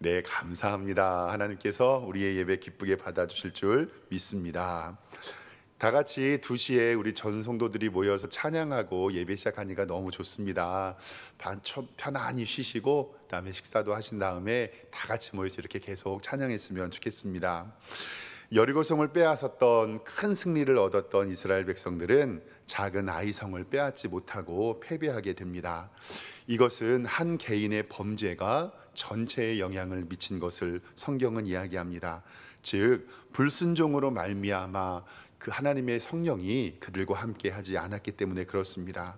네, 감사합니다. 하나님께서 우리의 예배 기쁘게 받아주실 줄 믿습니다. 다 같이 2시에 우리 전 성도들이 모여서 찬양하고 예배 시작하니까 너무 좋습니다. 편안히 쉬시고 그다음에 식사도 하신 다음에 다 같이 모여서 이렇게 계속 찬양했으면 좋겠습니다. 여리고성을 빼앗았던 큰 승리를 얻었던 이스라엘 백성들은 작은 아이성을 빼앗지 못하고 패배하게 됩니다. 이것은 한 개인의 범죄가 전체에 영향을 미친 것을 성경은 이야기합니다. 즉 불순종으로 말미암아 그 하나님의 성령이 그들과 함께 하지 않았기 때문에 그렇습니다.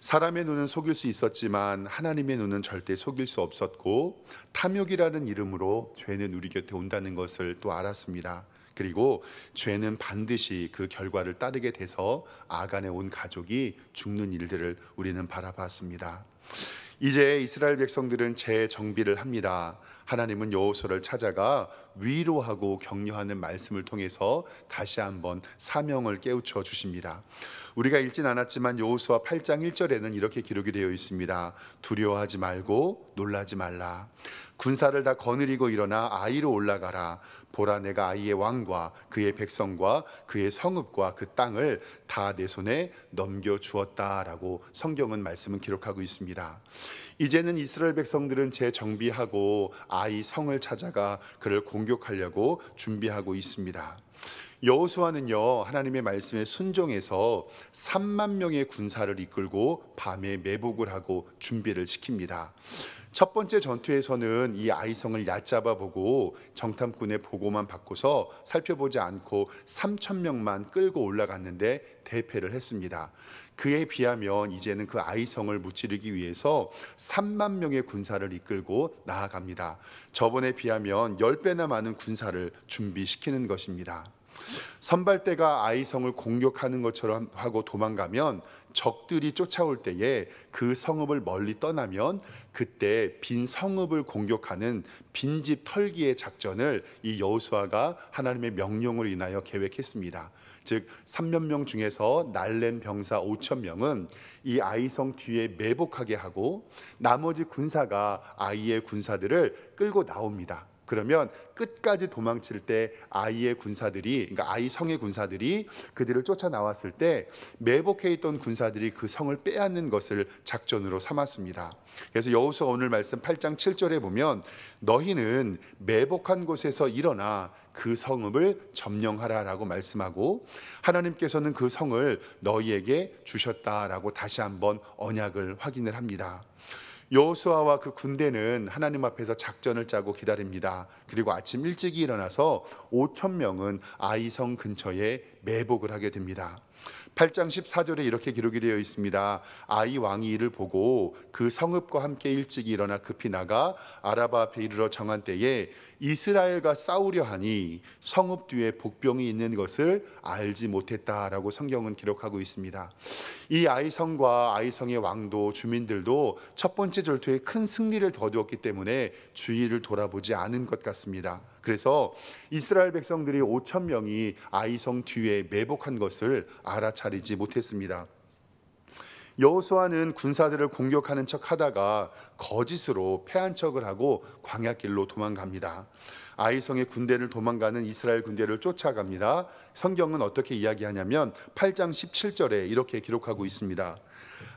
사람의 눈은 속일 수 있었지만 하나님의 눈은 절대 속일 수 없었고, 탐욕이라는 이름으로 죄는 우리 곁에 온다는 것을 또 알았습니다. 그리고 죄는 반드시 그 결과를 따르게 돼서 아간의 온 가족이 죽는 일들을 우리는 바라봤습니다. 이제 이스라엘 백성들은 재정비를 합니다. 하나님은 여호수아를 찾아가 위로하고 격려하는 말씀을 통해서 다시 한번 사명을 깨우쳐 주십니다. 우리가 읽진 않았지만 여호수아 8장 1절에는 이렇게 기록이 되어 있습니다. 두려워하지 말고 놀라지 말라. 군사를 다 거느리고 일어나 아이로 올라가라. 보라, 내가 아이의 왕과 그의 백성과 그의 성읍과 그 땅을 다 내 손에 넘겨주었다라고 성경은 말씀은 기록하고 있습니다. 이제는 이스라엘 백성들은 재정비하고 아이 성을 찾아가 그를 공격하려고 준비하고 있습니다. 여호수아는요, 하나님의 말씀에 순종해서 3만 명의 군사를 이끌고 밤에 매복을 하고 준비를 시킵니다. 첫 번째 전투에서는 이 아이성을 얕잡아 보고 정탐꾼의 보고만 받고서 살펴보지 않고 3천 명만 끌고 올라갔는데 대패를 했습니다. 그에 비하면 이제는 그 아이성을 무찌르기 위해서 3만 명의 군사를 이끌고 나아갑니다. 저번에 비하면 10배나 많은 군사를 준비시키는 것입니다. 선발대가 아이성을 공격하는 것처럼 하고 도망가면 적들이 쫓아올 때에 그 성읍을 멀리 떠나면 그때 빈 성읍을 공격하는 빈집 털기의 작전을 이 여호수아가 하나님의 명령으로 인하여 계획했습니다. 즉 3만 명 중에서 날랜 병사 5천 명은 이 아이성 뒤에 매복하게 하고 나머지 군사가 아이의 군사들을 끌고 나옵니다. 그러면 끝까지 도망칠 때 아이의 군사들이, 그러니까 아이 성의 군사들이 그들을 쫓아 나왔을 때 매복해 있던 군사들이 그 성을 빼앗는 것을 작전으로 삼았습니다. 그래서 여호수아 오늘 말씀 8장 7절에 보면 너희는 매복한 곳에서 일어나 그 성읍을 점령하라라고 말씀하고, 하나님께서는 그 성을 너희에게 주셨다라고 다시 한번 언약을 확인을 합니다. 여호수아와 그 군대는 하나님 앞에서 작전을 짜고 기다립니다. 그리고 아침 일찍이 일어나서 5천 명은 아이성 근처에 매복을 하게 됩니다. 8장 14절에 이렇게 기록이 되어 있습니다. 아이 왕이 이를 보고 그 성읍과 함께 일찍 일어나 급히 나가 아라바 앞에 이르러 정한 때에 이스라엘과 싸우려 하니 성읍 뒤에 복병이 있는 것을 알지 못했다라고 성경은 기록하고 있습니다. 이 아이성과 아이성의 왕도 주민들도 첫 번째 전투에 큰 승리를 거두었기 때문에 주위를 돌아보지 않은 것 같습니다. 그래서 이스라엘 백성들이 5천 명이 아이성 뒤에 매복한 것을 알아차리지 못했습니다. 여호수아는 군사들을 공격하는 척 하다가 거짓으로 패한 척을 하고 광야길로 도망갑니다. 아이성의 군대를 도망가는 이스라엘 군대를 쫓아갑니다. 성경은 어떻게 이야기하냐면 8장 17절에 이렇게 기록하고 있습니다.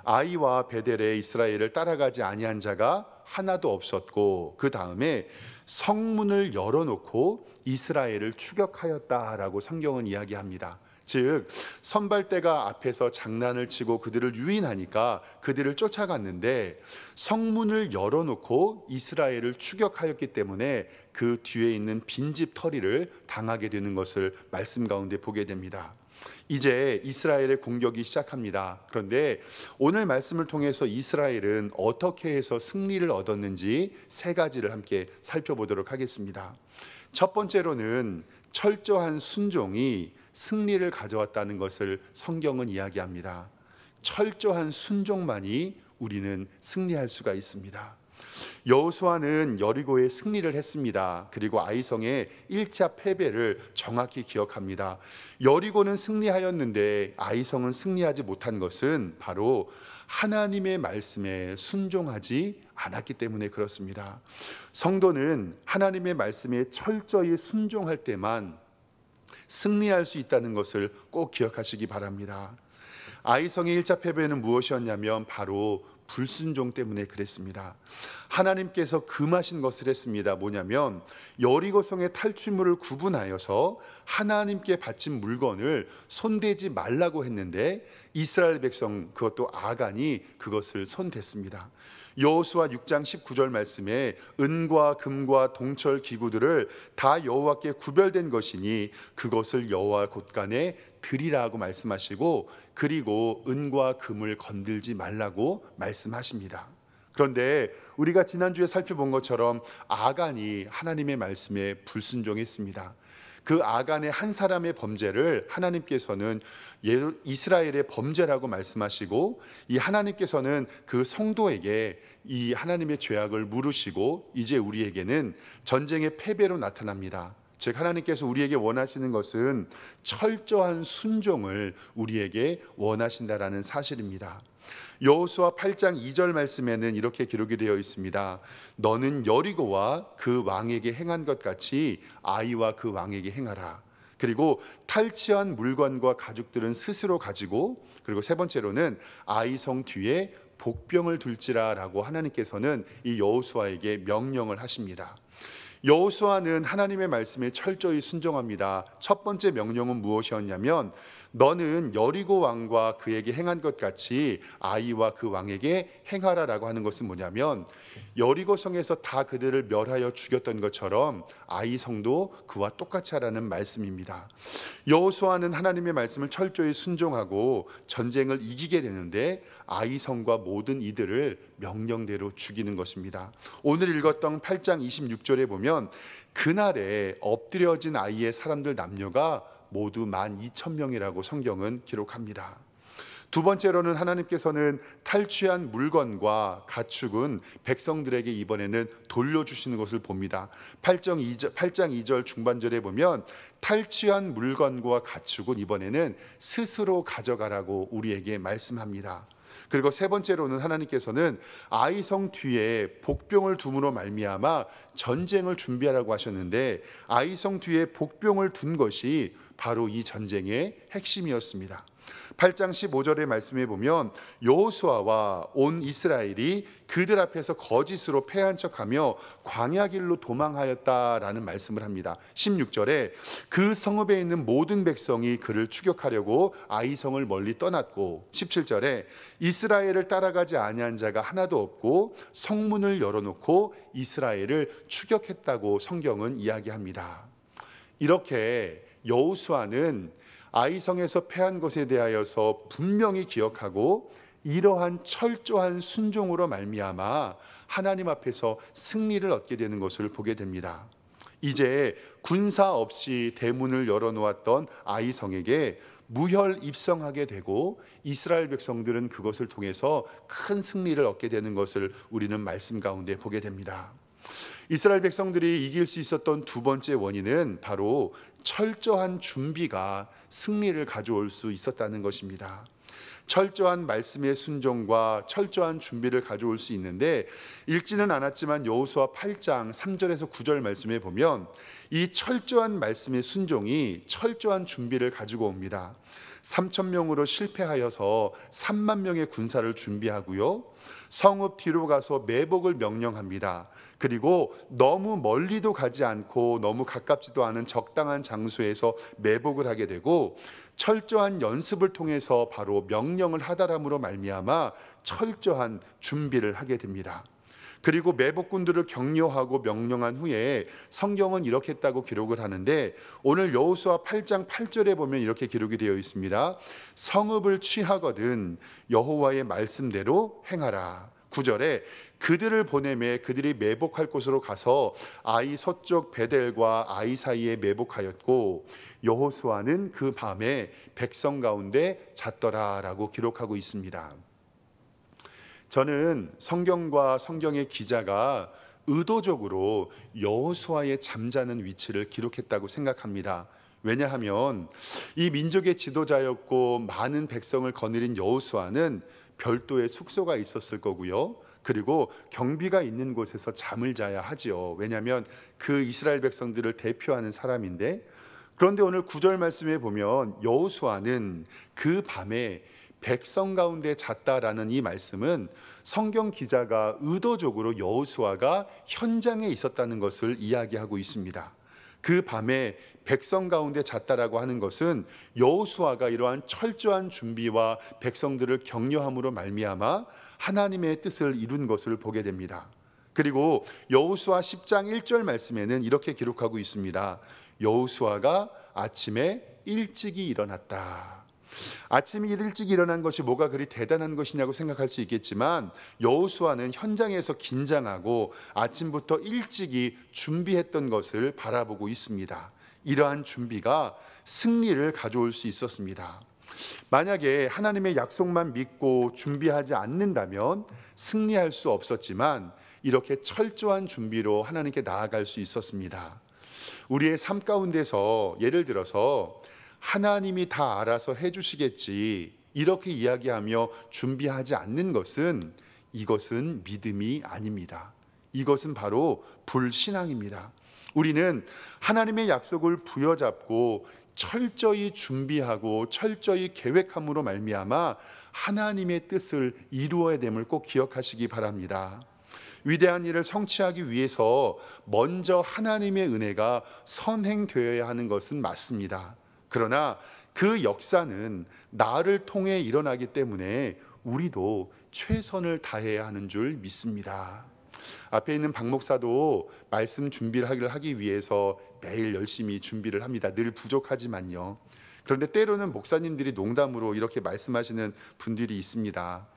아이와 베델에 이스라엘을 따라가지 아니한 자가 하나도 없었고 그 다음에 성문을 열어놓고 이스라엘을 추격하였다라고 성경은 이야기합니다. 즉 선발대가 앞에서 장난을 치고 그들을 유인하니까 그들을 쫓아갔는데 성문을 열어놓고 이스라엘을 추격하였기 때문에 그 뒤에 있는 빈집 터리를 당하게 되는 것을 말씀 가운데 보게 됩니다. 이제 이스라엘의 공격이 시작합니다. 그런데 오늘 말씀을 통해서 이스라엘은 어떻게 해서 승리를 얻었는지 3가지를 함께 살펴보도록 하겠습니다. 첫 번째로는 철저한 순종이 승리를 가져왔다는 것을 성경은 이야기합니다. 철저한 순종만이 우리는 승리할 수가 있습니다. 여호수아는 여리고에 승리를 했습니다. 그리고 아이성의 1차 패배를 정확히 기억합니다. 여리고는 승리하였는데 아이성은 승리하지 못한 것은 바로 하나님의 말씀에 순종하지 않았기 때문에 그렇습니다. 성도는 하나님의 말씀에 철저히 순종할 때만 승리할 수 있다는 것을 꼭 기억하시기 바랍니다. 아이성의 1차 패배는 무엇이었냐면 바로 불순종 때문에 그랬습니다. 하나님께서 금하신 것을 했습니다. 뭐냐면 여리고성의 탈취물을 구분하여서 하나님께 바친 물건을 손대지 말라고 했는데 이스라엘 백성, 그것도 아간이 그것을 손댔습니다. 여호수아 6장 19절 말씀에 은과 금과 동철 기구들을 다 여호와께 구별된 것이니 그것을 여호와 곳간에 드리라고 말씀하시고, 그리고 은과 금을 건들지 말라고 말씀하십니다. 그런데 우리가 지난주에 살펴본 것처럼 아간이 하나님의 말씀에 불순종했습니다. 그 아간의 한 사람의 범죄를 하나님께서는 이스라엘의 범죄라고 말씀하시고, 이 하나님께서는 그 성도에게 이 하나님의 죄악을 물으시고 이제 우리에게는 전쟁의 패배로 나타납니다. 즉 하나님께서 우리에게 원하시는 것은 철저한 순종을 우리에게 원하신다라는 사실입니다. 여호수아 8장 2절 말씀에는 이렇게 기록이 되어 있습니다. 너는 여리고와 그 왕에게 행한 것 같이 아이와 그 왕에게 행하라. 그리고 탈취한 물건과 가죽들은 스스로 가지고, 그리고 세 번째로는 아이성 뒤에 복병을 둘지라라고 하나님께서는 이 여호수아에게 명령을 하십니다. 여호수아는 하나님의 말씀에 철저히 순종합니다. 첫 번째 명령은 무엇이었냐면 너는 여리고 왕과 그에게 행한 것 같이 아이와 그 왕에게 행하라라고 하는 것은 뭐냐면 여리고 성에서 다 그들을 멸하여 죽였던 것처럼 아이 성도 그와 똑같이 하라는 말씀입니다. 여호수아는 하나님의 말씀을 철저히 순종하고 전쟁을 이기게 되는데 아이 성과 모든 이들을 명령대로 죽이는 것입니다. 오늘 읽었던 8장 26절에 보면 그날에 엎드려진 아이의 사람들 남녀가 모두 12,000명이라고 성경은 기록합니다. 두 번째로는 하나님께서는 탈취한 물건과 가축은 백성들에게 이번에는 돌려주시는 것을 봅니다. 8장 2절 중반절에 보면 탈취한 물건과 가축은 이번에는 스스로 가져가라고 우리에게 말씀합니다. 그리고 세 번째로는 하나님께서는 아이성 뒤에 복병을 둠으로 말미암아 전쟁을 준비하라고 하셨는데 아이성 뒤에 복병을 둔 것이 바로 이 전쟁의 핵심이었습니다. 8장 15절의 말씀에 보면 여호수아와 온 이스라엘이 그들 앞에서 거짓으로 패한 척하며 광야 길로 도망하였다라는 말씀을 합니다. 16절에 그 성읍에 있는 모든 백성이 그를 추격하려고 아이성을 멀리 떠났고, 17절에 이스라엘을 따라가지 아니한 자가 하나도 없고 성문을 열어놓고 이스라엘을 추격했다고 성경은 이야기합니다. 이렇게 여호수아는 아이성에서 패한 것에 대하여서 분명히 기억하고 이러한 철저한 순종으로 말미암아 하나님 앞에서 승리를 얻게 되는 것을 보게 됩니다. 이제 군사 없이 대문을 열어놓았던 아이성에게 무혈 입성하게 되고 이스라엘 백성들은 그것을 통해서 큰 승리를 얻게 되는 것을 우리는 말씀 가운데 보게 됩니다. 이스라엘 백성들이 이길 수 있었던 두 번째 원인은 바로 철저한 준비가 승리를 가져올 수 있었다는 것입니다. 철저한 말씀의 순종과 철저한 준비를 가져올 수 있는데 읽지는 않았지만 여호수아 8장 3절에서 9절 말씀에 보면 이 철저한 말씀의 순종이 철저한 준비를 가지고 옵니다. 3,000명으로 실패하여서 3만 명의 군사를 준비하고요, 성읍 뒤로 가서 매복을 명령합니다. 그리고 너무 멀리도 가지 않고 너무 가깝지도 않은 적당한 장소에서 매복을 하게 되고 철저한 연습을 통해서 바로 명령을 하다람으로 말미암아 철저한 준비를 하게 됩니다. 그리고 매복군들을 격려하고 명령한 후에 성경은 이렇게 했다고 기록을 하는데 오늘 여호수아 8장 8절에 보면 이렇게 기록이 되어 있습니다. 성읍을 취하거든 여호와의 말씀대로 행하라. 9절에 그들을 보내매 그들이 매복할 곳으로 가서 아이 서쪽 베델과 아이 사이에 매복하였고 여호수아는 그 밤에 백성 가운데 잤더라라고 기록하고 있습니다. 저는 성경과 성경의 기자가 의도적으로 여호수아의 잠자는 위치를 기록했다고 생각합니다. 왜냐하면 이 민족의 지도자였고 많은 백성을 거느린 여호수아는 별도의 숙소가 있었을 거고요. 그리고 경비가 있는 곳에서 잠을 자야 하지요. 왜냐하면 그 이스라엘 백성들을 대표하는 사람인데, 그런데 오늘 9절 말씀에 보면 여호수아는 그 밤에 백성 가운데 잤다라는 이 말씀은 성경 기자가 의도적으로 여호수아가 현장에 있었다는 것을 이야기하고 있습니다. 그 밤에 백성 가운데 잤다라고 하는 것은 여호수아가 이러한 철저한 준비와 백성들을 격려함으로 말미암아 하나님의 뜻을 이룬 것을 보게 됩니다. 그리고 여호수아 10장 1절 말씀에는 이렇게 기록하고 있습니다. 여호수아가 아침에 일찍이 일어났다. 아침에 일찍 일어난 것이 뭐가 그리 대단한 것이냐고 생각할 수 있겠지만, 여호수아는 현장에서 긴장하고 아침부터 일찍이 준비했던 것을 바라보고 있습니다. 이러한 준비가 승리를 가져올 수 있었습니다. 만약에 하나님의 약속만 믿고 준비하지 않는다면 승리할 수 없었지만, 이렇게 철저한 준비로 하나님께 나아갈 수 있었습니다. 우리의 삶 가운데서 예를 들어서 하나님이 다 알아서 해주시겠지 이렇게 이야기하며 준비하지 않는 것은, 이것은 믿음이 아닙니다. 이것은 바로 불신앙입니다. 우리는 하나님의 약속을 부여잡고 철저히 준비하고 철저히 계획함으로 말미암아 하나님의 뜻을 이루어야 됨을 꼭 기억하시기 바랍니다. 위대한 일을 성취하기 위해서 먼저 하나님의 은혜가 선행되어야 하는 것은 맞습니다. 그러나 그 역사는 나를 통해 일어나기 때문에 우리도 최선을 다해야 하는 줄 믿습니다. 앞에 있는 박 목사도 말씀 준비를 하기 위해서 매일 열심히 준비를 합니다. 늘 부족하지만요. 그런데 때로는 목사님들이 농담으로 이렇게 말씀하시는 분들이 있습니다.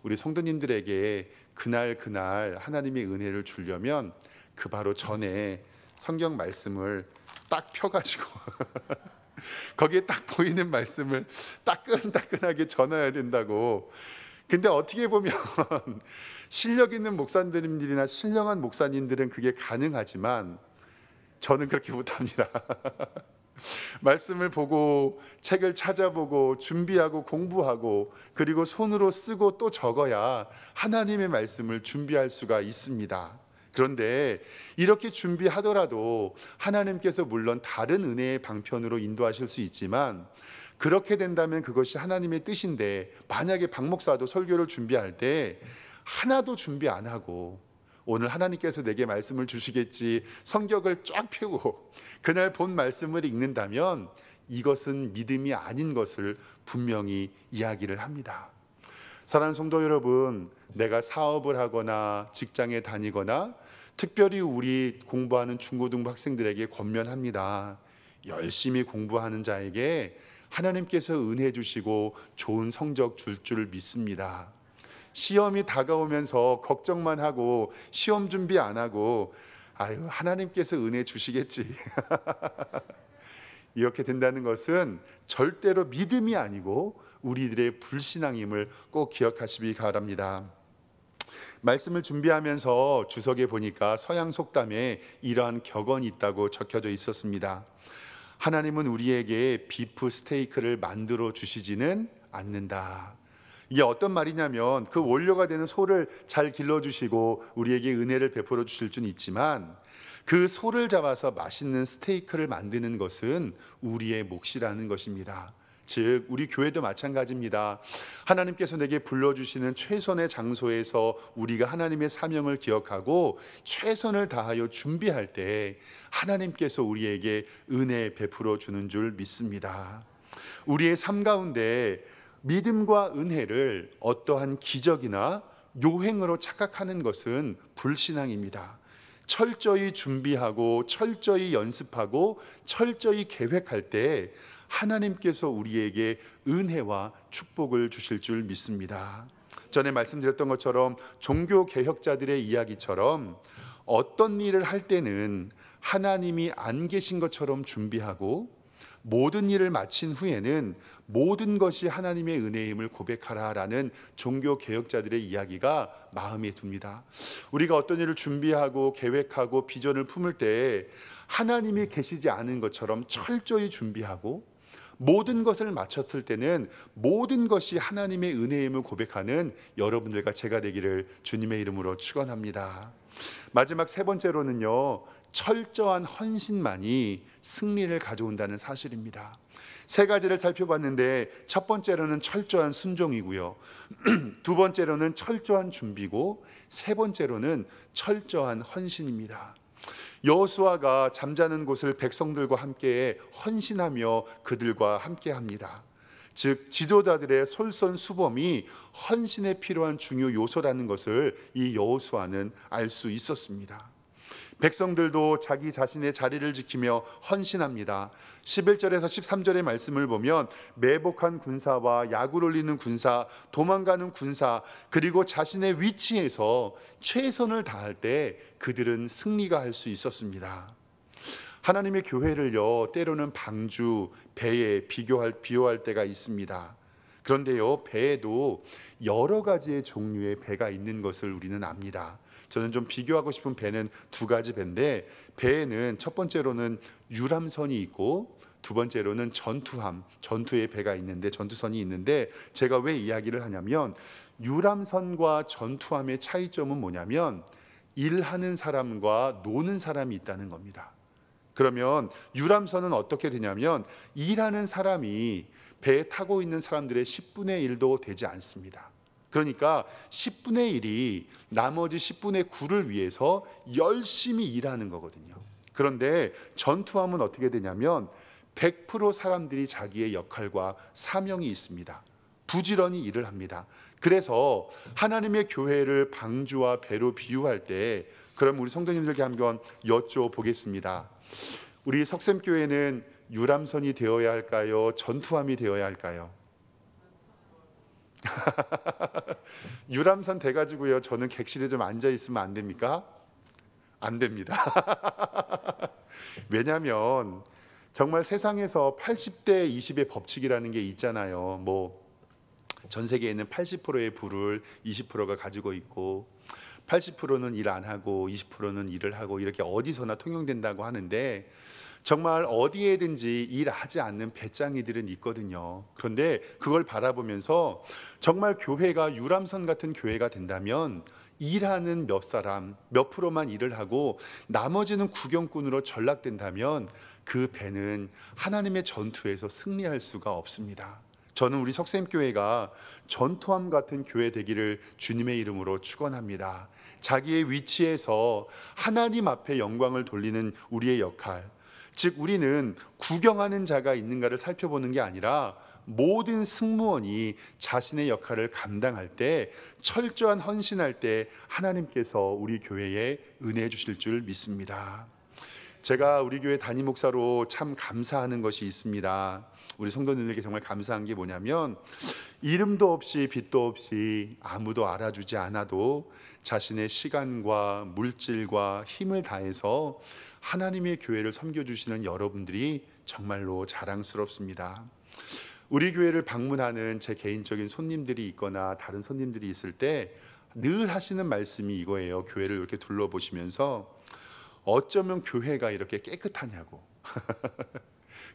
우리 성도님들에게 그날 하나님의 은혜를 주려면 그 바로 전에 성경 말씀을 딱 펴가지고 거기에 딱 보이는 말씀을 따끈따끈하게 전해야 된다고. 근데 어떻게 보면 실력 있는 목사님들이나 신령한 목사님들은 그게 가능하지만 저는 그렇게 못합니다. 말씀을 보고 책을 찾아보고 준비하고 공부하고 그리고 손으로 쓰고 또 적어야 하나님의 말씀을 준비할 수가 있습니다. 그런데 이렇게 준비하더라도 하나님께서 물론 다른 은혜의 방편으로 인도하실 수 있지만, 그렇게 된다면 그것이 하나님의 뜻인데, 만약에 박 목사도 설교를 준비할 때 하나도 준비 안 하고 오늘 하나님께서 내게 말씀을 주시겠지 성경을 쫙 펴고 그날 본 말씀을 읽는다면 이것은 믿음이 아닌 것을 분명히 이야기를 합니다. 사랑하는 성도 여러분, 내가 사업을 하거나 직장에 다니거나 특별히 우리 공부하는 중고등부 학생들에게 권면합니다. 열심히 공부하는 자에게 하나님께서 은혜 주시고 좋은 성적 줄 줄 믿습니다. 시험이 다가오면서 걱정만 하고 시험 준비 안 하고 아유 하나님께서 은혜 주시겠지 이렇게 된다는 것은 절대로 믿음이 아니고 우리들의 불신앙임을 꼭 기억하시기 바랍니다. 말씀을 준비하면서 주석에 보니까 서양 속담에 이러한 격언이 있다고 적혀져 있었습니다. 하나님은 우리에게 비프 스테이크를 만들어 주시지는 않는다. 이게 어떤 말이냐면, 그 원료가 되는 소를 잘 길러주시고 우리에게 은혜를 베풀어 주실 수는 있지만, 그 소를 잡아서 맛있는 스테이크를 만드는 것은 우리의 몫이라는 것입니다. 즉 우리 교회도 마찬가지입니다. 하나님께서 내게 불러주시는 최선의 장소에서 우리가 하나님의 사명을 기억하고 최선을 다하여 준비할 때 하나님께서 우리에게 은혜 베풀어 주는 줄 믿습니다. 우리의 삶 가운데 믿음과 은혜를 어떠한 기적이나 요행으로 착각하는 것은 불신앙입니다. 철저히 준비하고 철저히 연습하고 철저히 계획할 때 하나님께서 우리에게 은혜와 축복을 주실 줄 믿습니다. 전에 말씀드렸던 것처럼 종교 개혁자들의 이야기처럼 어떤 일을 할 때는 하나님이 안 계신 것처럼 준비하고 모든 일을 마친 후에는 모든 것이 하나님의 은혜임을 고백하라라는 종교 개혁자들의 이야기가 마음에 듭니다. 우리가 어떤 일을 준비하고 계획하고 비전을 품을 때 하나님이 계시지 않은 것처럼 철저히 준비하고 모든 것을 마쳤을 때는 모든 것이 하나님의 은혜임을 고백하는 여러분들과 제가 되기를 주님의 이름으로 축원합니다. 마지막 세 번째로는요, 철저한 헌신만이 승리를 가져온다는 사실입니다. 세 가지를 살펴봤는데 첫 번째로는 철저한 순종이고요, 두 번째로는 철저한 준비고, 세 번째로는 철저한 헌신입니다. 여호수아가 잠자는 곳을 백성들과 함께 헌신하며 그들과 함께합니다. 즉 지도자들의 솔선수범이 헌신에 필요한 중요 요소라는 것을 이 여호수아는 알 수 있었습니다. 백성들도 자기 자신의 자리를 지키며 헌신합니다. 11절에서 13절의 말씀을 보면 매복한 군사와 약을 올리는 군사, 도망가는 군사, 그리고 자신의 위치에서 최선을 다할 때 그들은 승리가 할 수 있었습니다. 하나님의 교회를요, 때로는 방주, 배에 비유할 때가 있습니다. 그런데요, 배에도 여러 가지의 종류의 배가 있는 것을 우리는 압니다. 저는 좀 비교하고 싶은 배는 두 가지 배인데, 배에는 첫 번째로는 유람선이 있고 두 번째로는 전투의 배가 있는데, 전투선이 있는데, 제가 왜 이야기를 하냐면 유람선과 전투함의 차이점은 뭐냐면 일하는 사람과 노는 사람이 있다는 겁니다. 그러면 유람선은 어떻게 되냐면 일하는 사람이 배에 타고 있는 사람들의 10분의 1도 되지 않습니다. 그러니까 10분의 1이 나머지 10분의 9를 위해서 열심히 일하는 거거든요. 그런데 전투함은 어떻게 되냐면 100% 사람들이 자기의 역할과 사명이 있습니다. 부지런히 일을 합니다. 그래서 하나님의 교회를 방주와 배로 비유할 때, 그럼 우리 성도님들께 한번 여쭤보겠습니다. 우리 석샘교회는 유람선이 되어야 할까요? 전투함이 되어야 할까요? 유람선 돼가지고요, 저는 객실에 좀 앉아 있으면 안 됩니까? 안 됩니다. 왜냐하면 정말 세상에서 80대 20의 법칙이라는 게 있잖아요. 전 세계에는 80%의 부를 20%가 가지고 있고 80%는 일 안 하고 20%는 일을 하고, 이렇게 어디서나 통용된다고 하는데 정말 어디에든지 일하지 않는 배짱이들은 있거든요. 그런데 그걸 바라보면서 정말 교회가 유람선 같은 교회가 된다면 일하는 몇 사람, 몇 프로만 일을 하고 나머지는 구경꾼으로 전락된다면 그 배는 하나님의 전투에서 승리할 수가 없습니다. 저는 우리 석샘교회가 전투함 같은 교회 되기를 주님의 이름으로 축원합니다. 자기의 위치에서 하나님 앞에 영광을 돌리는 우리의 역할, 즉 우리는 구경하는 자가 있는가를 살펴보는 게 아니라 모든 승무원이 자신의 역할을 감당할 때, 철저한 헌신할 때 하나님께서 우리 교회에 은혜 주실 줄 믿습니다. 제가 우리 교회 담임 목사로 참 감사하는 것이 있습니다. 우리 성도님들께 정말 감사한 게 뭐냐면, 이름도 없이 빛도 없이 아무도 알아주지 않아도 자신의 시간과 물질과 힘을 다해서 하나님의 교회를 섬겨주시는 여러분들이 정말로 자랑스럽습니다. 우리 교회를 방문하는 제 개인적인 손님들이 있거나 다른 손님들이 있을 때 늘 하시는 말씀이 이거예요. 교회를 이렇게 둘러보시면서 어쩌면 교회가 이렇게 깨끗하냐고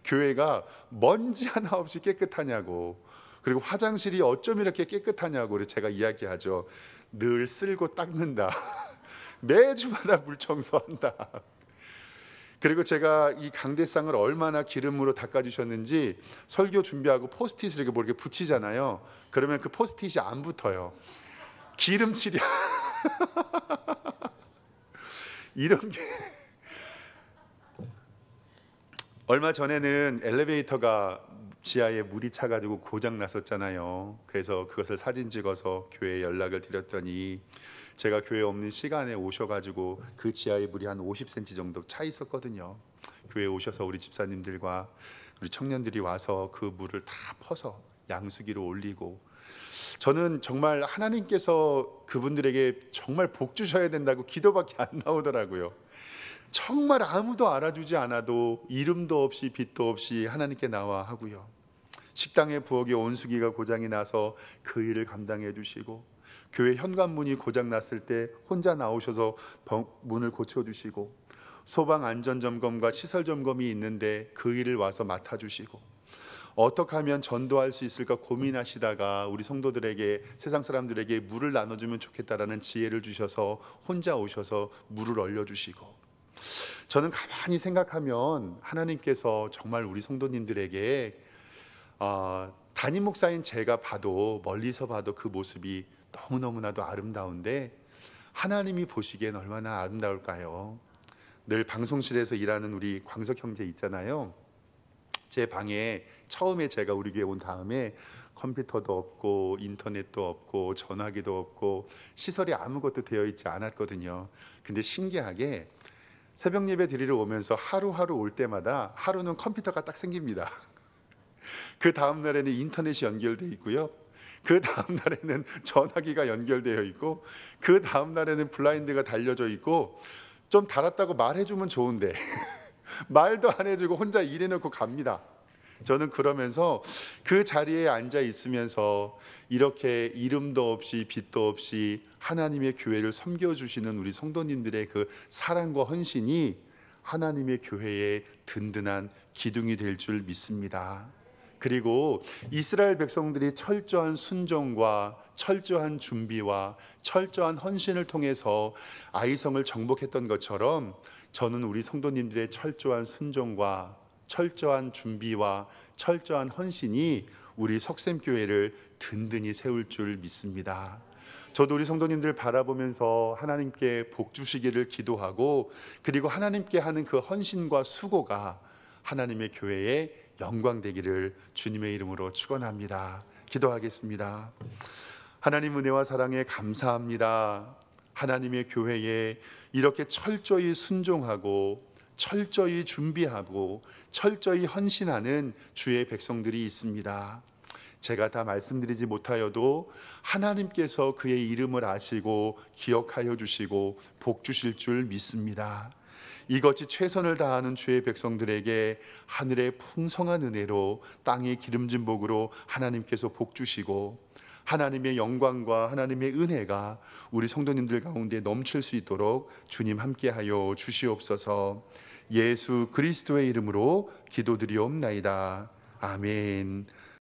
교회가 먼지 하나 없이 깨끗하냐고, 그리고 화장실이 어쩜 이렇게 깨끗하냐고. 그래서 제가 이야기하죠. 늘 쓸고 닦는다. 매주마다 물 청소한다. 그리고 제가 이 강대상을 얼마나 기름으로 닦아주셨는지, 설교 준비하고 포스트잇을 이렇게 붙이잖아요. 그러면 그 포스트잇이 안 붙어요. 기름칠이야. 이런 게. 얼마 전에는 엘리베이터가 지하에 물이 차가지고 고장 났었잖아요. 그래서 그것을 사진 찍어서 교회에 연락을 드렸더니 제가 교회 없는 시간에 오셔가지고 그 지하에 물이 한 50cm 정도 차 있었거든요. 교회에 오셔서 우리 집사님들과 우리 청년들이 와서 그 물을 다 퍼서 양수기로 올리고, 저는 정말 하나님께서 그분들에게 정말 복 주셔야 된다고 기도밖에 안 나오더라고요. 정말 아무도 알아주지 않아도 이름도 없이 빛도 없이 하나님께 나와 하고요. 식당의 부엌에 온수기가 고장이 나서 그 일을 감당해 주시고, 교회 현관문이 고장 났을 때 혼자 나오셔서 문을 고쳐 주시고, 소방 안전 점검과 시설 점검이 있는데 그 일을 와서 맡아 주시고, 어떻게 하면 전도할 수 있을까 고민하시다가 우리 성도들에게, 세상 사람들에게 물을 나눠주면 좋겠다라는 지혜를 주셔서 혼자 오셔서 물을 얼려주시고, 저는 가만히 생각하면 하나님께서 정말 우리 성도님들에게 담임 목사인 제가 봐도, 멀리서 봐도 그 모습이 너무너무나도 아름다운데 하나님이 보시기엔 얼마나 아름다울까요? 늘 방송실에서 일하는 우리 광석 형제 있잖아요. 제 방에 처음에 제가 우리 교회 온 다음에 컴퓨터도 없고 인터넷도 없고 전화기도 없고 시설이 아무것도 되어 있지 않았거든요. 근데 신기하게 새벽 예배 드리러 오면서 하루하루 올 때마다 하루는 컴퓨터가 딱 생깁니다. 그 다음 날에는 인터넷이 연결돼 있고요, 그 다음 날에는 전화기가 연결되어 있고, 그 다음 날에는 블라인드가 달려져 있고, 좀 달았다고 말해주면 좋은데 말도 안 해주고 혼자 일해놓고 갑니다. 저는 그러면서 그 자리에 앉아 있으면서 이렇게 이름도 없이 빛도 없이 하나님의 교회를 섬겨주시는 우리 성도님들의 그 사랑과 헌신이 하나님의 교회의 든든한 기둥이 될 줄 믿습니다. 그리고 이스라엘 백성들이 철저한 순종과 철저한 준비와 철저한 헌신을 통해서 아이성을 정복했던 것처럼, 저는 우리 성도님들의 철저한 순종과 철저한 준비와 철저한 헌신이 우리 석샘교회를 든든히 세울 줄 믿습니다. 저도 우리 성도님들 바라보면서 하나님께 복 주시기를 기도하고, 그리고 하나님께 하는 그 헌신과 수고가 하나님의 교회에 영광 되기를 주님의 이름으로 축원합니다. 기도하겠습니다. 하나님 은혜와 사랑에 감사합니다. 하나님의 교회에 이렇게 철저히 순종하고 철저히 준비하고 철저히 헌신하는 주의 백성들이 있습니다. 제가 다 말씀드리지 못하여도 하나님께서 그의 이름을 아시고 기억하여 주시고 복 주실 줄 믿습니다. 이것이 최선을 다하는 주의 백성들에게 하늘의 풍성한 은혜로 땅의 기름진 복으로 하나님께서 복 주시고, 하나님의 영광과 하나님의 은혜가 우리 성도님들 가운데 넘칠 수 있도록 주님 함께하여 주시옵소서. 예수 그리스도의 이름으로 기도드리옵나이다. 아멘.